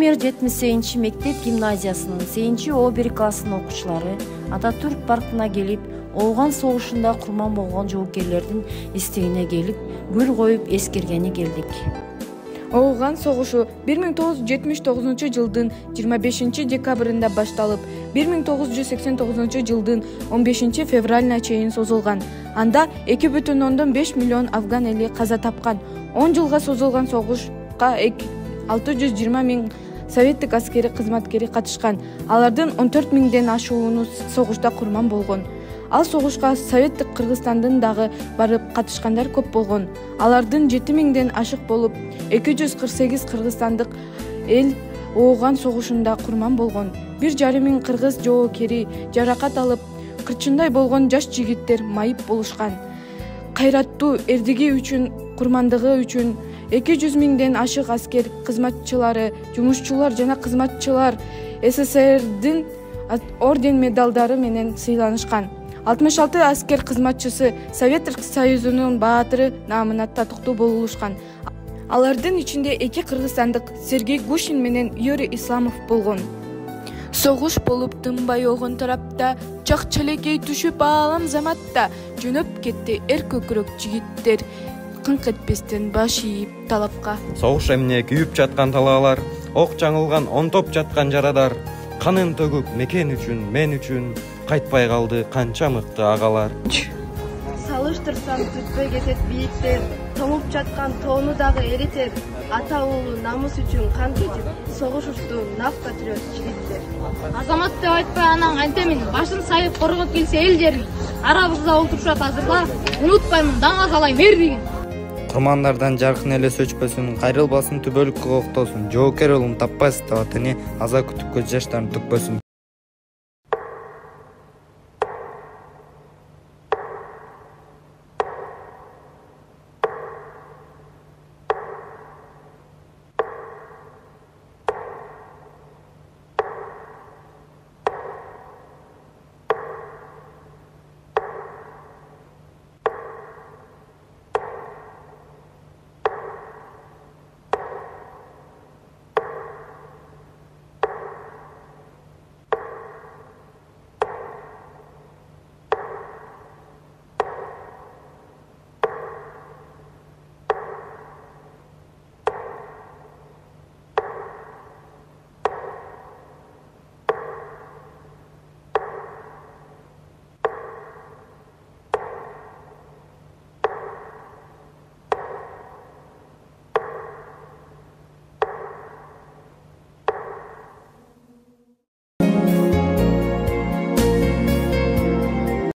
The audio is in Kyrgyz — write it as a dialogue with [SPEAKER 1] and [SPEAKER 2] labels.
[SPEAKER 1] номер 78 мектеп гимназиясынын 8-1 классынын окуучулары Ататүрк паркына келип, Ооган согушунда курман болгон жоокерлердин эстегине келип, гүл коюп эскергени келдик.
[SPEAKER 2] Ооган согушу 1979 жылдын 25 декабрында башталып, 1989 жылдын 15 февралына чейин созулган. Анда 2,5 миллион афган эли каза тапкан. 10 жылга созулган согушка 620 000 советтик аскери кызматкери катышкан. Алардын 14 000ден ашууну согушта курман болгон. Ал согушка советтик Кыргызстандын дагы барып катышкандар көп болгон. Алардын 7 000ден ашык болуп, 248 кыргызстандык эл Ооган согушунда курман болгон. 1,5 миң кыргыз жоокери жаракат алып, кырчындай болгон жаш жигиттер майып болушкан. Кайраттуу эрдиги үчүн, курмандыгы үчүн 200 000ден ашык аскер кызматчылары, жумушчулар жана кызматчылар СССРдин орден медалдары менен сыйланышкан. 66 аскер кызматчысы Советтик Союзунун баатыры наамына татыктуу болушкан. Алардын ичинде 2 кыргызстандык Сергей Гущин менен Юрий Исламов болгон. Согуш болуп тынбай огон тарапта, чак челекей түшүп аалам заматта, жөнөп кетти эр көкүрөк жигиттер, кыңк этпестен баш ийип талапка.
[SPEAKER 3] Согуш эмне күйүп жаткан талаалар, ок жаңылган онтоп жаткан жарадар, канын төгүп мекен үчүн, мен үчүн кайтпай калды канча мыкты агалар.
[SPEAKER 4] Салыштырсам түтпөй кетет бийиктер, тоңуп жаткан тоону дагы эритер, ата уулу намыс үчүн кан кечип, согушушту нак патриот жигиттер.
[SPEAKER 5] Азамат деп айтпай анан кантемин, башын сайып коргоп келсе эл жерин, арабызда олтурушат азырла, унутпаймын даңазалайм эрдигин.
[SPEAKER 6] Курмандардан жаркын эле сөчпөсүн, кайрылбасын, түбөлүккө коктосун, жоокер улун таппайсыз деп атыны аза күтүп көз жаштарын төкпөсүн.